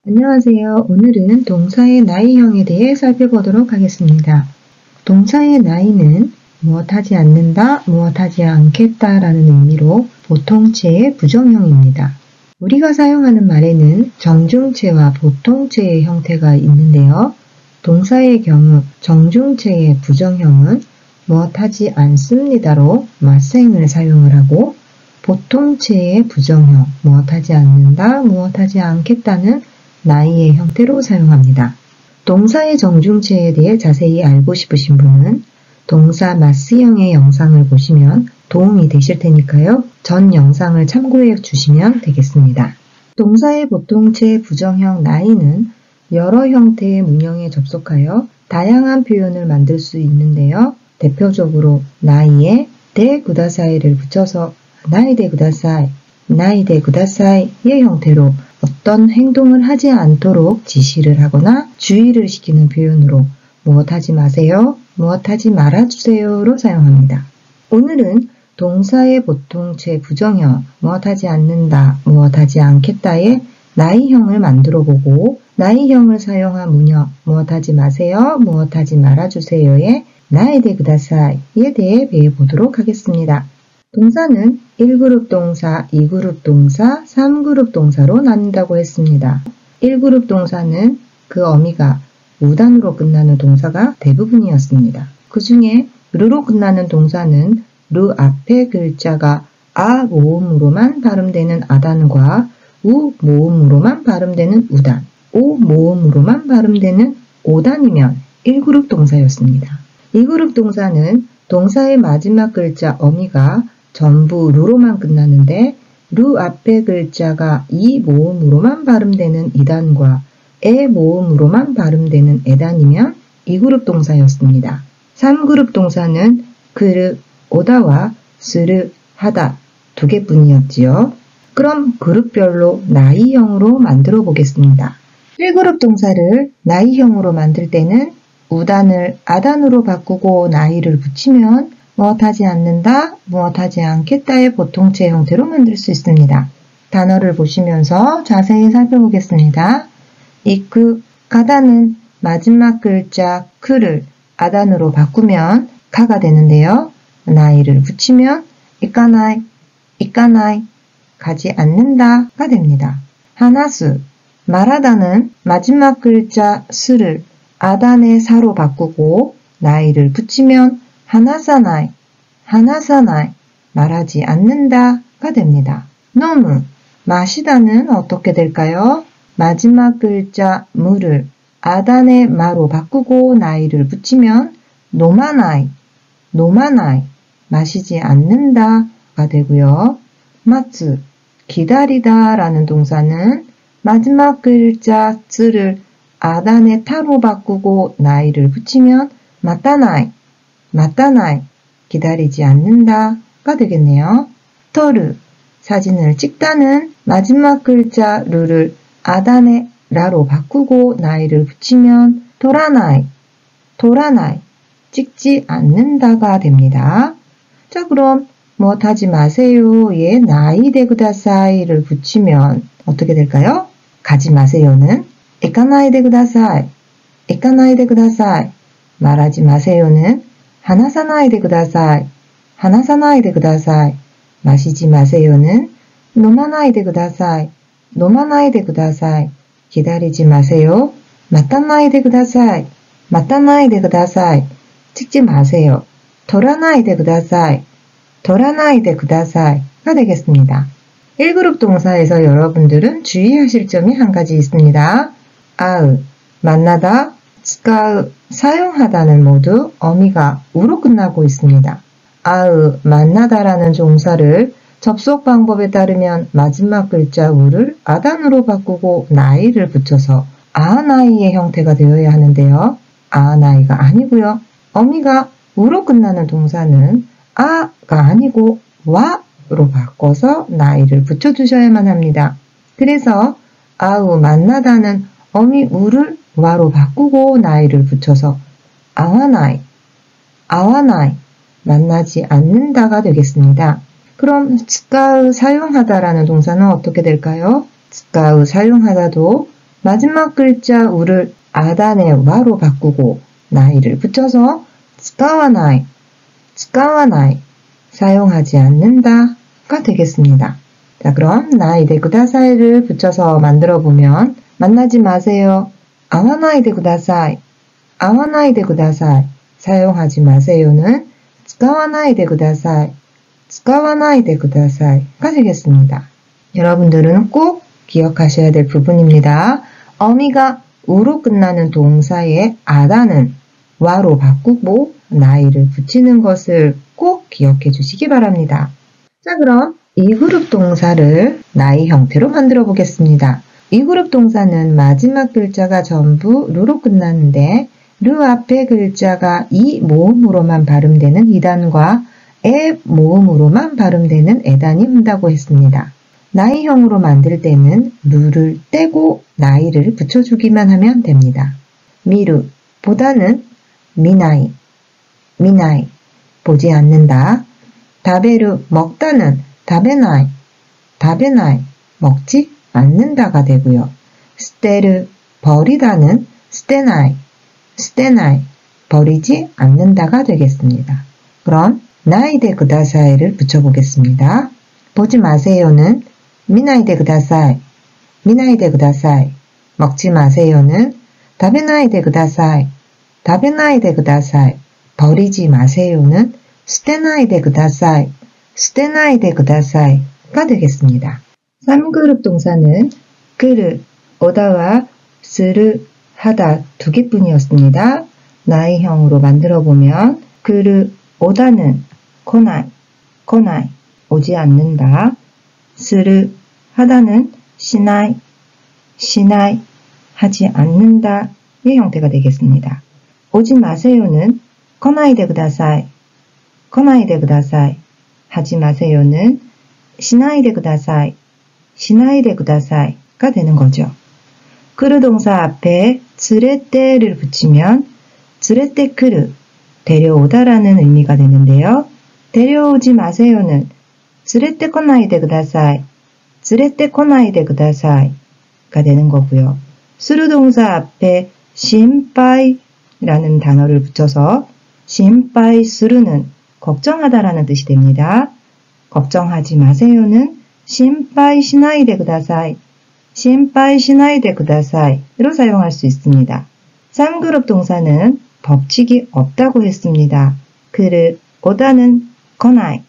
안녕하세요. 오늘은 동사의 나이형에 대해 살펴보도록 하겠습니다. 동사의 나이는 무엇하지 않는다, 무엇하지 않겠다 라는 의미로 보통체의 부정형입니다. 우리가 사용하는 말에는 정중체와 보통체의 형태가 있는데요. 동사의 경우 정중체의 부정형은 무엇하지 않습니다로 마생을 사용을 하고, 보통체의 부정형 무엇하지 않는다, 무엇하지 않겠다는 나이의 형태로 사용합니다. 동사의 정중체에 대해 자세히 알고 싶으신 분은 동사 마스형의 영상을 보시면 도움이 되실 테니까요. 전 영상을 참고해 주시면 되겠습니다. 동사의 보통체 부정형 나이는 여러 형태의 문형에 접속하여 다양한 표현을 만들 수 있는데요. 대표적으로 나이에 데 구다사이를 붙여서 나이 데 구다사이, 나이 데 구다사이의 형태로 어떤 행동을 하지 않도록 지시를 하거나 주의를 시키는 표현으로 무엇하지 마세요, 무엇하지 말아주세요로 사용합니다. 오늘은 동사의 보통체 부정형, 무엇하지 않는다, 무엇하지 않겠다의 나이형을 만들어 보고, 나이형을 사용한 문형, 무엇하지 마세요, 무엇하지 말아주세요의 나이 데 구다사이에 대해 배워보도록 하겠습니다. 동사는 1그룹 동사, 2그룹 동사, 3그룹 동사로 나뉜다고 했습니다. 1그룹 동사는 그 어미가 우단으로 끝나는 동사가 대부분이었습니다. 그 중에 르로 끝나는 동사는 르 앞에 글자가 아 모음으로만 발음되는 아단과 우 모음으로만 발음되는 우단, 오 모음으로만 발음되는 오단이면 1그룹 동사였습니다. 2그룹 동사는 동사의 마지막 글자 어미가 전부 루로만 끝나는데 루 앞에 글자가 이 모음으로만 발음되는 이단과 에 모음으로만 발음되는 에단이면 2그룹 동사였습니다. 3그룹 동사는 그르, 오다와 스르, 하다 두 개뿐이었지요. 그럼 그룹별로 나이형으로 만들어 보겠습니다. 1그룹 동사를 나이형으로 만들 때는 우단을 아단으로 바꾸고 나이를 붙이면 무엇하지 않는다, 무엇하지 않겠다의 보통체 형태로 만들 수 있습니다. 단어를 보시면서 자세히 살펴보겠습니다. 이크, 가다는 마지막 글자 크를 아단으로 바꾸면 가가 되는데요. 나이를 붙이면 이까나이, 이까나이, 가지 않는다가 됩니다. 하나스, 말하다는 마지막 글자 스를 아단의 사로 바꾸고 나이를 붙이면 하나사나이, 하나사나이, 말하지 않는다가 됩니다. 노무, 마시다는 어떻게 될까요? 마지막 글자 무를 아단의 마로 바꾸고 나이를 붙이면 노마나이, 노마나이, 마시지 않는다가 되고요. 마츠, 기다리다 라는 동사는 마지막 글자 츠를 아단의 타로 바꾸고 나이를 붙이면 마타나이, 마타나이, 기다리지 않는다가 되겠네요. 터르, 사진을 찍다는 마지막 글자 르를 아단의 라로 바꾸고 나이를 붙이면 도라나이, 도라나이, 찍지 않는다가 됩니다. 자, 그럼 무엇하지 마세요의 나이 데 구다사이를 붙이면 어떻게 될까요? 가지 마세요는 에카나이 데 구다사이, 에카나이 데 구다사이, 말하지 마세요는 하나사나이 데 구다사이, 하나사나이 데 구다사이, 마시지 마세요는 노마나이 데 구다사이, 노마나이 데 구다사이, 기다리지 마세요, 마타나이 데 구다사이, 마타나이 데 구다사이, 찍지 마세요, 도라나이 데 구다사이, 도라나이 데 구다사이가 되겠습니다. 1그룹 동사에서 여러분들은 주의하실 점이 한 가지 있습니다. 아으, 만나다, 스카으, 사용하다는 모두 어미가 우로 끝나고 있습니다. 아으, 만나다라는 종사를 접속 방법에 따르면 마지막 글자 우를 아단으로 바꾸고 나이를 붙여서 아나이의 형태가 되어야 하는데요. 아나이가 아니고요. 어미가 우로 끝나는 동사는 아가 아니고 와로 바꿔서 나이를 붙여주셔야만 합니다. 그래서 아우 만나다는 어미 우를 와로 바꾸고 나이를 붙여서 아와나이, 아와나이, 만나지 않는다가 되겠습니다. 그럼 스카우 사용하다라는 동사는 어떻게 될까요? 스카우 사용하다도 마지막 글자 우를 아단의 와로 바꾸고 나이를 붙여서 쓰까와나이, 쓰까와나이, 사용하지 않는다가 되겠습니다. 자, 그럼 나이데 구다사이를 붙여서 만들어 보면 만나지 마세요. 아와나이데 구다사이, 아와나이데 구다사이, 사용하지 마세요는 쓰까와나이데 구다사이, 쓰까와나이데 구다사이가 되겠습니다. 여러분들은 꼭 기억하셔야 될 부분입니다. 어미가 우로 끝나는 동사의 아다는 와로 바꾸고 나이를 붙이는 것을 꼭 기억해 주시기 바랍니다. 자, 그럼 이 그룹 동사를 나이 형태로 만들어 보겠습니다. 이 그룹 동사는 마지막 글자가 전부 루로 끝나는데 르 앞에 글자가 이 모음으로만 발음되는 이단과 에 모음으로만 발음되는 에단이 온다고 했습니다. 나이형으로 만들 때는 루를 떼고 나이를 붙여주기만 하면 됩니다. 미루 보다는 미나이, 미나이 보지 않는다. 다베루 먹다는 다베나이, 다베나이 먹지 않는다가 되고요. 스테르 버리다는 스테나이, 스테나이 버리지 않는다가 되겠습니다. 그럼 나이데 구다사이를 붙여보겠습니다. 보지 마세요는 미나이데 구다사이, 미나이데 구다사이 먹지 마세요는 다베나이데 구다사이, 다베나이데 구다사이 버리지 마세요는 스테나이데 구다사이, 스테나이데 구다사이가 되겠습니다. 3그룹 동사는 그르, 오다와 스르, 하다 두 개뿐이었습니다. 나이형으로 만들어 보면 그르, 오다는 코나이, 코나이 오지 않는다. 스르, 하다는 시나이, 시나이 하지 않는다의 형태가 되겠습니다. 오지 마세요는 코나이데 구다사이, 코나이데 구다사이 하지 마세요는 시나이데 구다사이, 시나이데 구다사이가 되는 거죠. 크루 동사 앞에 츠레떼를 붙이면 츠레떼 크루, 데려오다라는 의미가 되는데요. 데려오지 마세요는 츠레떼 코나이데 구다사이, 츠레떼 코나이데 구다사이가 되는 거고요. 스루 동사 앞에 심파이라는 단어를 붙여서 심파이 스루는 걱정하다라는 뜻이 됩니다. 걱정하지 마세요는 심파이 시나이데 구다사이, 심파이 시나이데 구다사이로 사용할 수 있습니다. 3그룹 동사는 법칙이 없다고 했습니다. 그르, 오다는 코나이,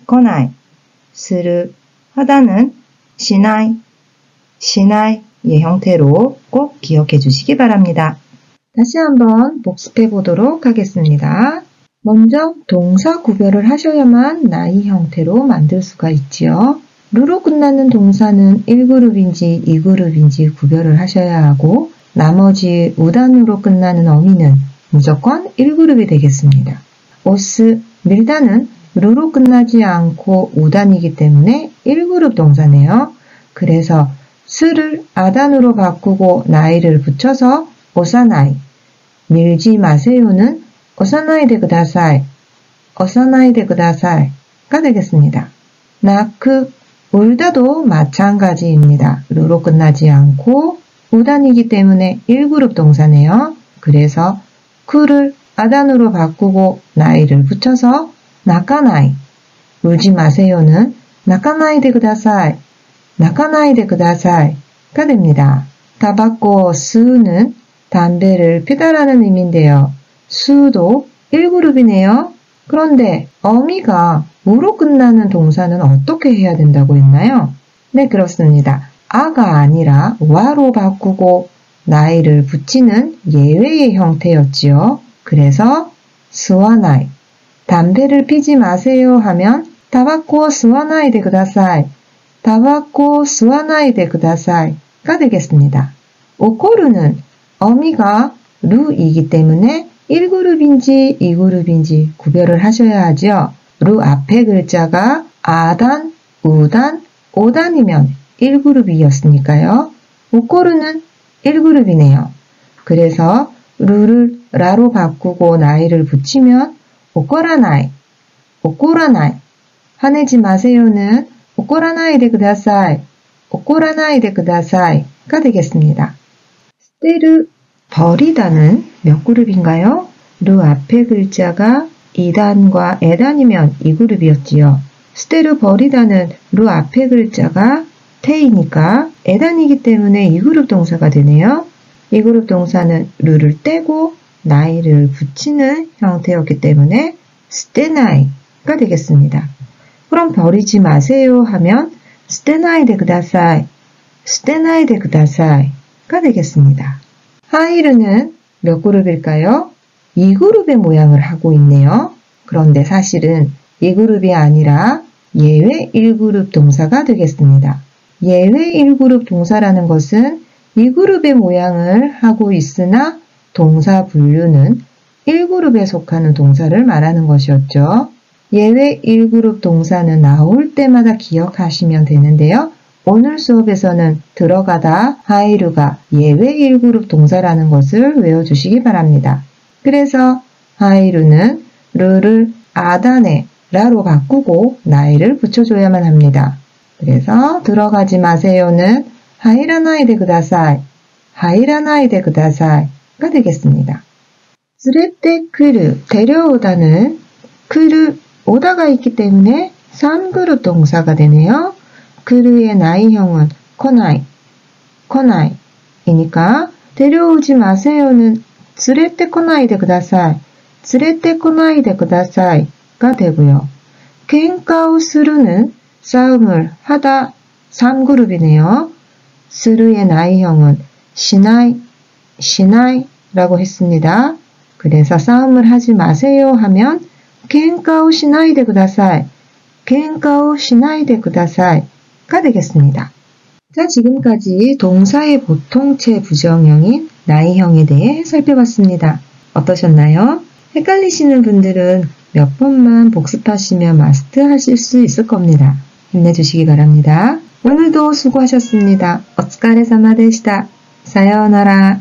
코나이, 스르, 하다는 시나이, 시나이의 형태로 꼭 기억해 주시기 바랍니다. 다시 한번 복습해 보도록 하겠습니다. 먼저 동사 구별을 하셔야만 나이 형태로 만들 수가 있지요. 루로 끝나는 동사는 1그룹인지 2그룹인지 구별을 하셔야 하고 나머지 우단으로 끝나는 어미는 무조건 1그룹이 되겠습니다. 오스, 밀다는 루로 끝나지 않고 우단이기 때문에 1그룹 동사네요. 그래서 스를 아단으로 바꾸고 나이를 붙여서 오사나이, 밀지 마세요는 오사나이데 구다사이, 오사나이데 구다사이가 되겠습니다. 나크, 울다도 마찬가지입니다. 루로 끝나지 않고 우단이기 때문에 1그룹 동사네요. 그래서 쿠를 아단으로 바꾸고 나이를 붙여서 나카나이, 울지 마세요는 나카나이데 구다사이, 나카나이데 구다사이가 됩니다. 타바코 스는 담배를 피다라는 의미인데요. 수도 1그룹이네요. 그런데 어미가 우로 끝나는 동사는 어떻게 해야 된다고 했나요? 네, 그렇습니다. 아가 아니라 와로 바꾸고 나이를 붙이는 예외의 형태였지요. 그래서 스와나이, 담배를 피지 마세요 하면 타바코 스와나이데 구다사이, 타바코 스와나이데 구다사이가 되겠습니다. 오코르는 어미가 루이기 때문에 1그룹인지 2그룹인지 구별을 하셔야 하죠. 루 앞에 글자가 아단, 우단, 오단이면 1그룹이었으니까요. 오코르는 1그룹이네요. 그래서 루를 라로 바꾸고 나이를 붙이면 오코라나이, 오코라나이, 화내지 마세요는 오코라나이데 구다사이, 오코라나이데 구다사이가 되겠습니다. 捨てる, 버리다는 몇 그룹인가요? 루 앞에 글자가 이단과 에단이면 이 그룹이었지요. 捨てる 버리다는 루 앞에 글자가 테이니까 에단이기 때문에 이 그룹 동사가 되네요. 이 그룹 동사는 루를 떼고 나이를 붙이는 형태였기 때문에 捨てない가 되겠습니다. 그럼 버리지 마세요 하면 捨てないでください, 捨てないでください가 되겠습니다. 하이르는 몇 그룹일까요? 2그룹의 모양을 하고 있네요. 그런데 사실은 2그룹이 아니라 예외 1그룹 동사가 되겠습니다. 예외 1그룹 동사라는 것은 2그룹의 모양을 하고 있으나 동사 분류는 1그룹에 속하는 동사를 말하는 것이었죠. 예외 1그룹 동사는 나올 때마다 기억하시면 되는데요. 오늘 수업에서는 들어가다 하이루가 예외 1그룹 동사라는 것을 외워주시기 바랍니다. 그래서 하이루는 르를 아다네 라로 바꾸고 나이를 붙여줘야만 합니다. 그래서 들어가지 마세요는 하이라나이데 구다사이, 하이라나이데 구다사이가 되겠습니다. 스레테 크루, 데려오다는 크루, 오다가 있기 때문에 3그룹 동사가 되네요. 크루의 나이형은 코나이, 코나이이니까 데려오지 마세요는 連れてこないでください, 連れてこないでください가 되고요. 갱카오 스루는 싸움을 하다 3그룹이네요. 스루의 나이형은 시나이, 시나이라고 했습니다. 그래서 싸움을 하지 마세요 하면 갱카오 시나이데 구다사이, 갱카오 시나이데 구다사이가 되겠습니다. 자, 지금까지 동사의 보통체 부정형인 나이형에 대해 살펴봤습니다. 어떠셨나요? 헷갈리시는 분들은 몇 번만 복습하시면 마스터하실 수 있을 겁니다. 힘내주시기 바랍니다. 오늘도 수고하셨습니다. 오츠카레사마でした. 사요나라.